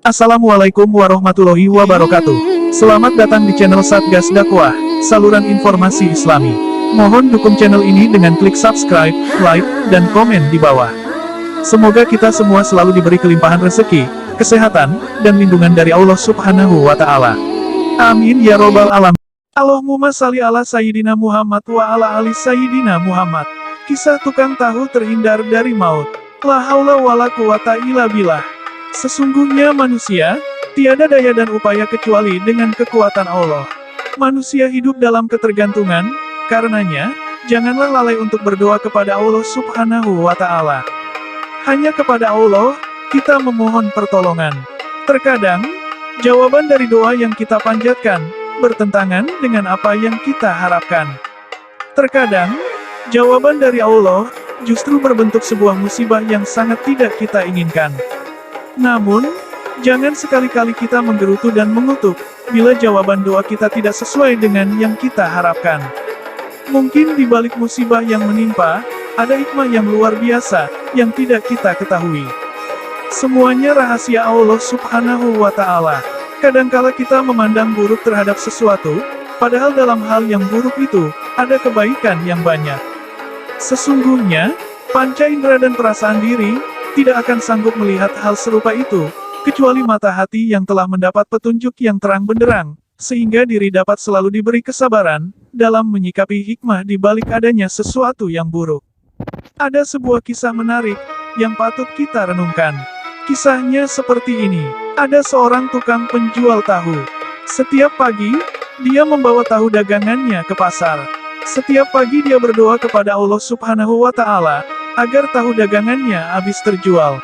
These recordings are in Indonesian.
Assalamualaikum warahmatullahi wabarakatuh. Selamat datang di channel Satgas Dakwah, saluran informasi Islami. Mohon dukung channel ini dengan klik subscribe, like, dan komen di bawah. Semoga kita semua selalu diberi kelimpahan rezeki, kesehatan, dan lindungan dari Allah Subhanahu wa Ta'ala. Amin ya Robbal Alamin. Allahumma salli ala Sayyidina Muhammad wa ala ali Sayyidina Muhammad. Kisah tukang tahu terhindar dari maut. La haula wala quwata illa billah. Sesungguhnya manusia, tiada daya dan upaya kecuali dengan kekuatan Allah. Manusia hidup dalam ketergantungan, karenanya, janganlah lalai untuk berdoa kepada Allah Subhanahu wa Ta'ala. Hanya kepada Allah, kita memohon pertolongan. Terkadang, jawaban dari doa yang kita panjatkan, bertentangan dengan apa yang kita harapkan. Terkadang, jawaban dari Allah, justru berbentuk sebuah musibah yang sangat tidak kita inginkan. Namun, jangan sekali-kali kita menggerutu dan mengutuk, bila jawaban doa kita tidak sesuai dengan yang kita harapkan. Mungkin di balik musibah yang menimpa, ada hikmah yang luar biasa, yang tidak kita ketahui. Semuanya rahasia Allah Subhanahu wa Ta'ala. Kadangkala kita memandang buruk terhadap sesuatu, padahal dalam hal yang buruk itu, ada kebaikan yang banyak. Sesungguhnya, panca indera dan perasaan diri, tidak akan sanggup melihat hal serupa itu, kecuali mata hati yang telah mendapat petunjuk yang terang benderang, sehingga diri dapat selalu diberi kesabaran, dalam menyikapi hikmah di balik adanya sesuatu yang buruk. Ada sebuah kisah menarik, yang patut kita renungkan. Kisahnya seperti ini. Ada seorang tukang penjual tahu. Setiap pagi, dia membawa tahu dagangannya ke pasar. Setiap pagi dia berdoa kepada Allah Subhanahu wa Ta'ala, agar tahu dagangannya habis terjual.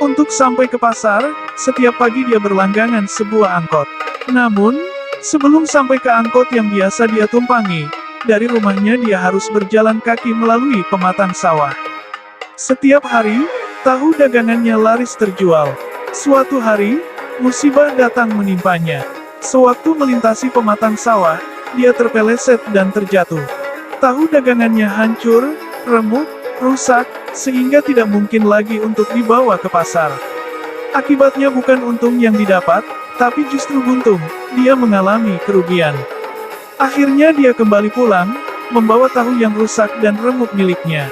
Untuk sampai ke pasar, setiap pagi dia berlangganan sebuah angkot. Namun, sebelum sampai ke angkot yang biasa dia tumpangi, dari rumahnya dia harus berjalan kaki melalui pematang sawah. Setiap hari, tahu dagangannya laris terjual. Suatu hari, musibah datang menimpanya. Sewaktu melintasi pematang sawah, dia terpeleset dan terjatuh. Tahu dagangannya hancur, remuk, rusak, sehingga tidak mungkin lagi untuk dibawa ke pasar. Akibatnya bukan untung yang didapat, tapi justru buntung, dia mengalami kerugian. Akhirnya dia kembali pulang, membawa tahu yang rusak dan remuk miliknya.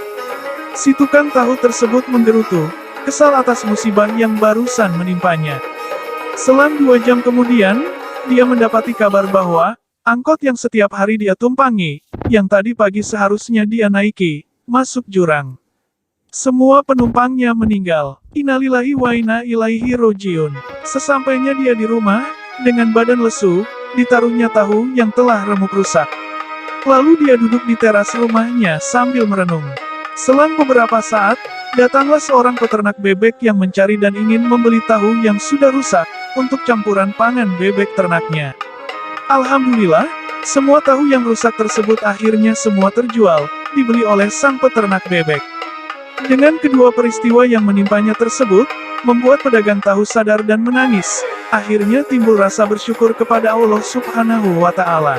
Si tukang tahu tersebut menggerutu, kesal atas musibah yang barusan menimpanya. Selang 2 jam kemudian, dia mendapati kabar bahwa, angkot yang setiap hari dia tumpangi, yang tadi pagi seharusnya dia naiki, masuk jurang. Semua penumpangnya meninggal. Innalillahi wa inna ilaihi rojiun. Sesampainya dia di rumah, dengan badan lesu, ditaruhnya tahu yang telah remuk rusak. Lalu dia duduk di teras rumahnya sambil merenung. Selang beberapa saat, datanglah seorang peternak bebek yang mencari dan ingin membeli tahu yang sudah rusak, untuk campuran pangan bebek ternaknya. Alhamdulillah, semua tahu yang rusak tersebut akhirnya semua terjual, dibeli oleh sang peternak bebek. Dengan kedua peristiwa yang menimpanya tersebut, membuat pedagang tahu sadar dan menangis. Akhirnya timbul rasa bersyukur kepada Allah Subhanahu wa Ta'ala.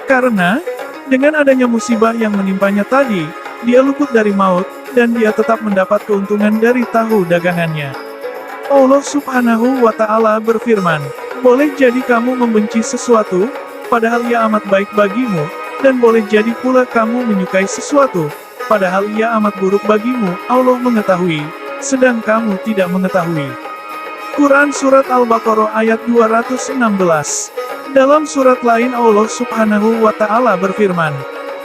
Karena, dengan adanya musibah yang menimpanya tadi, dia luput dari maut, dan dia tetap mendapat keuntungan dari tahu dagangannya. Allah Subhanahu wa Ta'ala berfirman, boleh jadi kamu membenci sesuatu, padahal ia amat baik bagimu, dan boleh jadi pula kamu menyukai sesuatu, padahal ia amat buruk bagimu. Allah mengetahui, sedang kamu tidak mengetahui. Quran Surat Al-Baqarah ayat 216. Dalam surat lain Allah Subhanahu wa Ta'ala berfirman,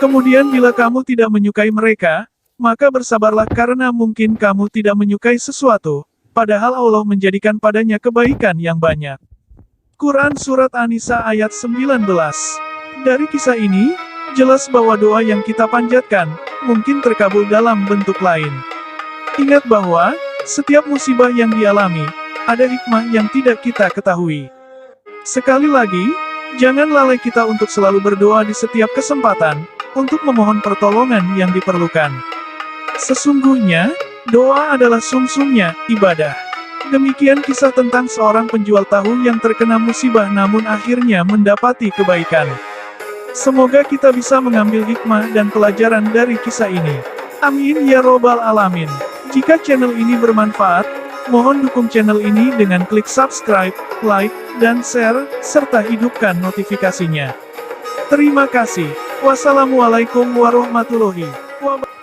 kemudian bila kamu tidak menyukai mereka, maka bersabarlah karena mungkin kamu tidak menyukai sesuatu, padahal Allah menjadikan padanya kebaikan yang banyak. Quran Surat An-Nisa ayat 19. Dari kisah ini, jelas bahwa doa yang kita panjatkan, mungkin terkabul dalam bentuk lain. Ingat bahwa, setiap musibah yang dialami, ada hikmah yang tidak kita ketahui. Sekali lagi, jangan lalai kita untuk selalu berdoa di setiap kesempatan, untuk memohon pertolongan yang diperlukan. Sesungguhnya, doa adalah sumsumnya ibadah. Demikian kisah tentang seorang penjual tahu yang terkena musibah namun akhirnya mendapati kebaikan. Semoga kita bisa mengambil hikmah dan pelajaran dari kisah ini. Amin ya Robbal Alamin. Jika channel ini bermanfaat, Mohon dukung channel ini dengan klik subscribe, like, dan share, serta hidupkan notifikasinya. Terima kasih. Wassalamualaikum warahmatullahi wabarakatuh.